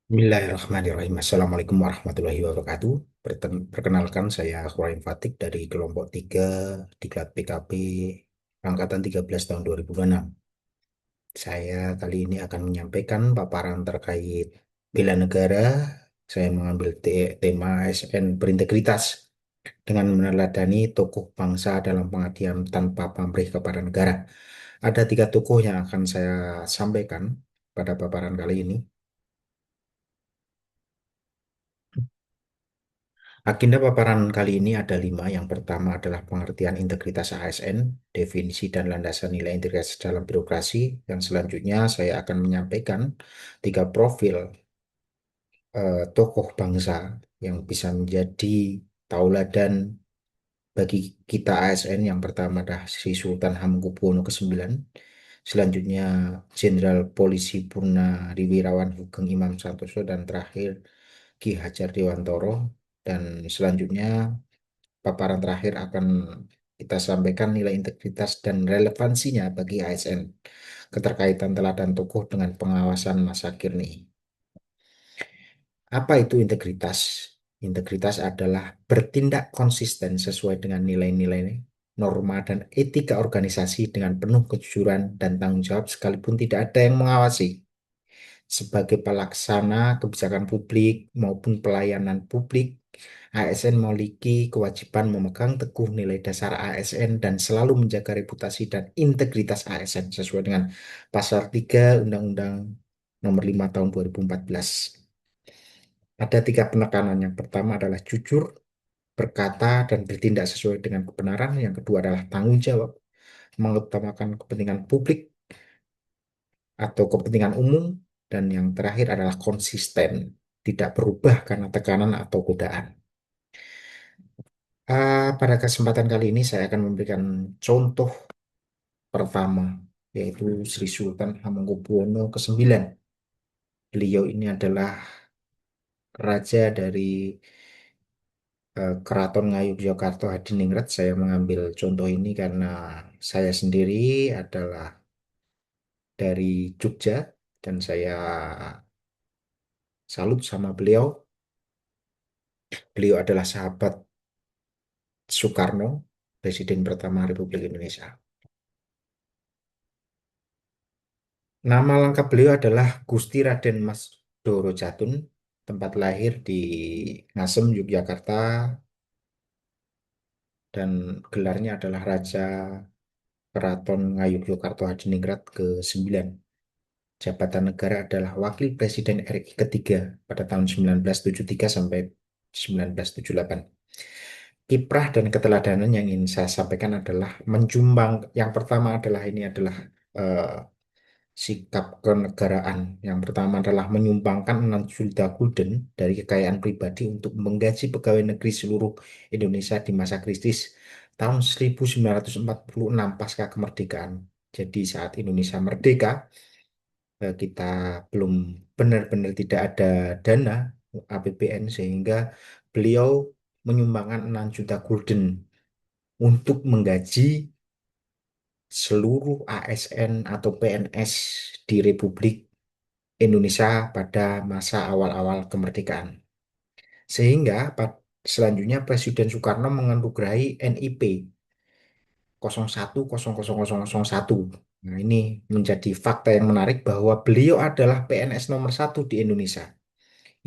Bismillahirrahmanirrahim. Assalamualaikum warahmatullahi wabarakatuh. Perkenalkan saya Khuraim Fatik dari kelompok 3 Diklat PKP Angkatan 13 tahun 2006. Saya kali ini akan menyampaikan paparan terkait bela negara. Saya mengambil tema ASN berintegritas dengan meneladani tokoh bangsa dalam pengabdian tanpa pamrih kepada negara. Ada 3 tokoh yang akan saya sampaikan pada paparan kali ini. Agenda paparan kali ini ada 5. Yang pertama adalah pengertian integritas ASN, definisi dan landasan nilai integritas dalam birokrasi. Yang selanjutnya saya akan menyampaikan 3 profil tokoh bangsa yang bisa menjadi tauladan bagi kita ASN. Yang pertama adalah Sri Sultan Hamengkubuwono ke-9. Selanjutnya Jenderal Polisi Purnawirawan Sugeng Imam Santoso, dan terakhir Ki Hajar Dewantoro. Dan selanjutnya paparan terakhir akan kita sampaikan nilai integritas dan relevansinya bagi ASN, keterkaitan teladan tokoh dengan pengawasan masa kini. Apa itu integritas? Integritas adalah bertindak konsisten sesuai dengan nilai-nilai, norma, dan etika organisasi dengan penuh kejujuran dan tanggung jawab sekalipun tidak ada yang mengawasi. Sebagai pelaksana kebijakan publik maupun pelayanan publik, ASN memiliki kewajiban memegang teguh nilai dasar ASN dan selalu menjaga reputasi dan integritas ASN sesuai dengan Pasal 3 Undang-Undang Nomor 5 Tahun 2014. Ada 3 penekanan. Yang pertama adalah jujur, berkata, dan bertindak sesuai dengan kebenaran. Yang kedua adalah tanggung jawab, mengutamakan kepentingan publik atau kepentingan umum. Dan yang terakhir adalah konsisten, tidak berubah karena tekanan atau godaan. Pada kesempatan kali ini saya akan memberikan contoh pertama, yaitu Sri Sultan Hamengkubuwono ke-9. Beliau ini adalah raja dari Keraton Ngayogyakarta Hadiningrat. Saya mengambil contoh ini karena saya sendiri adalah dari Jogja dan saya salut sama beliau. Beliau adalah sahabat Soekarno, Presiden pertama Republik Indonesia. Nama lengkap beliau adalah Gusti Raden Mas Doro Jatun, tempat lahir di Ngasem, Yogyakarta, dan gelarnya adalah Raja Keraton Ngayogyakarta Hadiningrat ke-9. Jabatan negara adalah Wakil Presiden RI ketiga pada tahun 1973 sampai 1978. Kiprah dan keteladanan yang ingin saya sampaikan adalah menjumbang. Yang pertama adalah ini adalah eh, sikap kenegaraan. Yang pertama adalah menyumbangkan 6 juta gulden dari kekayaan pribadi untuk menggaji pegawai negeri seluruh Indonesia di masa kritis tahun 1946 pasca kemerdekaan. Jadi saat Indonesia merdeka, kita belum benar-benar tidak ada dana APBN, sehingga beliau menyumbangkan 6 juta gulden untuk menggaji seluruh ASN atau PNS di Republik Indonesia pada masa awal-awal kemerdekaan. Sehingga selanjutnya Presiden Soekarno menganugerahi NIP 010001. Nah, ini menjadi fakta yang menarik bahwa beliau adalah PNS nomor 1 di Indonesia.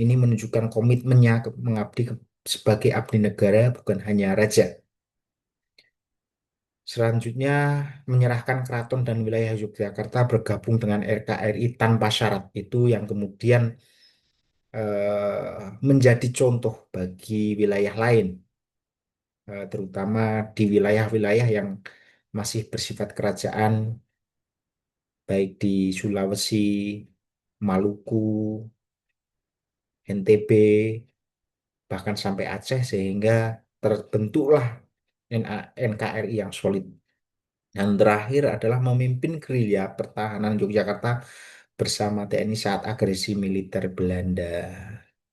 Ini menunjukkan komitmennya mengabdi sebagai abdi negara, bukan hanya raja. Selanjutnya, menyerahkan keraton dan wilayah Yogyakarta bergabung dengan RKRI tanpa syarat. Itu yang kemudian menjadi contoh bagi wilayah lain, terutama di wilayah-wilayah yang masih bersifat kerajaan, baik di Sulawesi, Maluku, NTB, bahkan sampai Aceh, sehingga terbentuklah NKRI yang solid. Dan terakhir adalah memimpin gerilya pertahanan Yogyakarta bersama TNI saat agresi militer Belanda.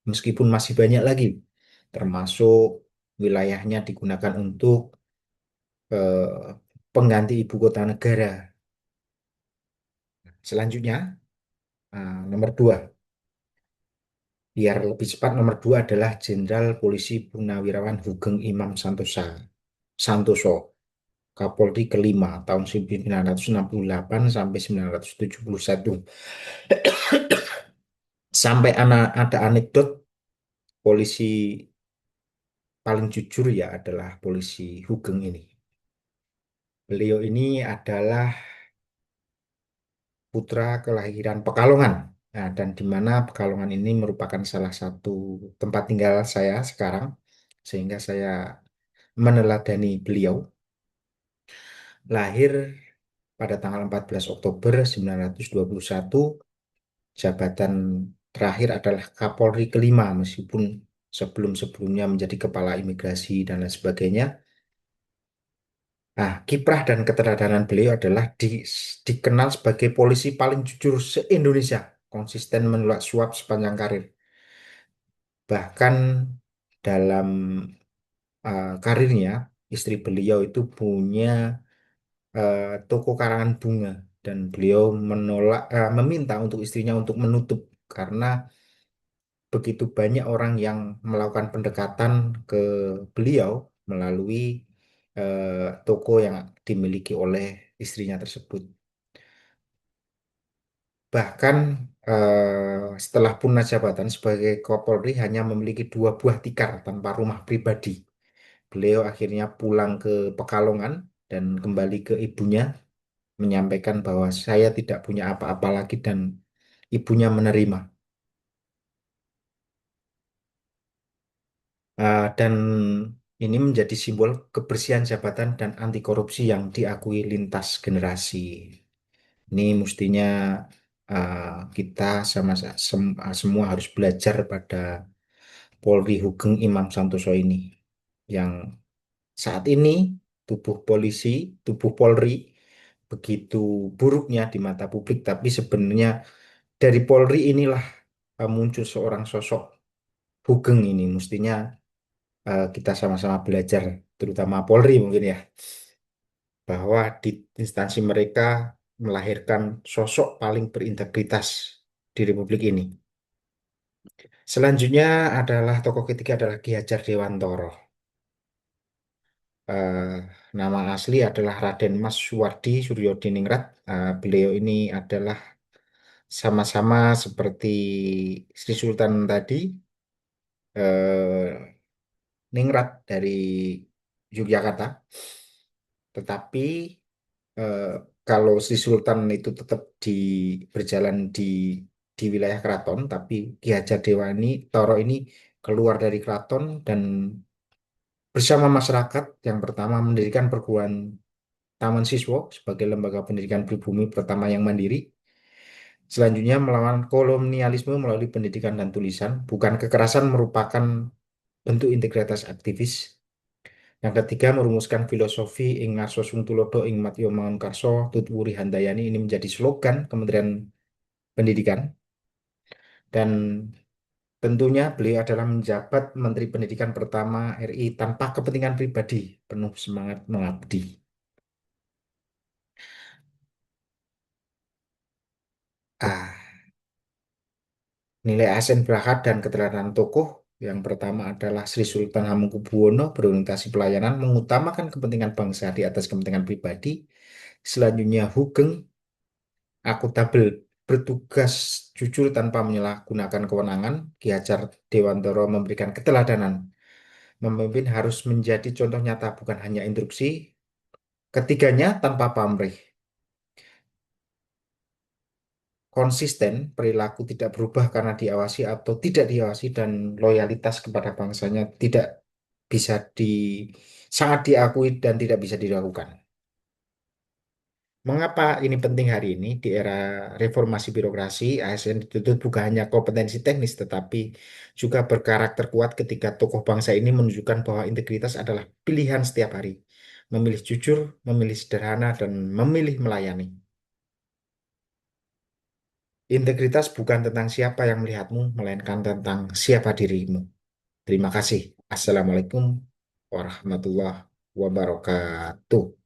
Meskipun masih banyak lagi, termasuk wilayahnya digunakan untuk eh, pengganti ibu kota negara. Selanjutnya, nomor 2. Biar lebih cepat, nomor dua adalah Jenderal Polisi Purnawirawan Sugeng Imam Santoso, Kapolri kelima tahun 1968 sampai 1971. Sampai ada anekdot polisi paling jujur ya adalah polisi Hugeng ini. Beliau ini adalah putra kelahiran Pekalongan. Nah, dan di mana Pekalongan ini merupakan salah satu tempat tinggal saya sekarang, sehingga saya meneladani beliau. Lahir pada tanggal 14 Oktober 1921, jabatan terakhir adalah Kapolri kelima, meskipun sebelum-sebelumnya menjadi kepala imigrasi dan lain sebagainya. Nah, kiprah dan keteladanan beliau adalah dikenal sebagai polisi paling jujur se-Indonesia, konsisten menolak suap sepanjang karir. Bahkan dalam karirnya, istri beliau itu punya toko karangan bunga dan beliau meminta untuk istrinya untuk menutup karena begitu banyak orang yang melakukan pendekatan ke beliau melalui toko yang dimiliki oleh istrinya tersebut. Bahkan setelah punah jabatan sebagai Kapolri hanya memiliki dua buah tikar tanpa rumah pribadi. Beliau akhirnya pulang ke Pekalongan dan kembali ke ibunya menyampaikan bahwa saya tidak punya apa-apa lagi dan ibunya menerima. Dan ini menjadi simbol kebersihan jabatan dan anti korupsi yang diakui lintas generasi. Ini mestinya uh, kita semua harus belajar pada Polri Hugeng Imam Santoso ini, yang saat ini tubuh Polri begitu buruknya di mata publik, tapi sebenarnya dari Polri inilah muncul seorang sosok Hugeng ini. Mestinya kita sama-sama belajar, terutama Polri mungkin ya, bahwa di instansi mereka melahirkan sosok paling berintegritas di Republik ini. Selanjutnya adalah tokoh ketiga adalah Ki Hajar Dewantoro. Eh, Nama asli adalah Raden Mas Suwardi Suryodiningrat. Beliau ini adalah sama-sama seperti Sri Sultan tadi, eh, Ningrat dari Yogyakarta. Tetapi eh, kalau Sri Sultan itu tetap berjalan di wilayah keraton, tapi Ki Hajar Toro ini keluar dari keraton dan bersama masyarakat yang pertama mendirikan perguruan Taman Siswa sebagai lembaga pendidikan pribumi pertama yang mandiri. Selanjutnya melawan kolonialisme melalui pendidikan dan tulisan. Bukan kekerasan merupakan bentuk integritas aktivis. Yang ketiga, merumuskan filosofi ing ngarso sung tulodo ing matyo mangunkarso tutwuri handayani, ini menjadi slogan Kementerian Pendidikan. Dan tentunya beliau adalah menjabat Menteri Pendidikan pertama RI tanpa kepentingan pribadi, penuh semangat mengabdi. Ah, Nilai asen bakat dan keteladanan tokoh yang pertama adalah Sri Sultan Hamengkubuwono berorientasi pelayanan, mengutamakan kepentingan bangsa di atas kepentingan pribadi. Selanjutnya Hugeng, akuntabel, bertugas jujur tanpa menyalahgunakan kewenangan. Ki Hajar Dewantoro memberikan keteladanan. Memimpin harus menjadi contoh nyata, bukan hanya instruksi. Ketiganya tanpa pamrih. Konsisten, perilaku tidak berubah karena diawasi atau tidak diawasi, dan loyalitas kepada bangsanya tidak bisa sangat diakui dan tidak bisa diragukan. Mengapa ini penting hari ini di era reformasi birokrasi? ASN dituntut bukan hanya kompetensi teknis tetapi juga berkarakter kuat ketika tokoh bangsa ini menunjukkan bahwa integritas adalah pilihan setiap hari. Memilih jujur, memilih sederhana, dan memilih melayani. Integritas bukan tentang siapa yang melihatmu, melainkan tentang siapa dirimu. Terima kasih. Assalamualaikum warahmatullahi wabarakatuh.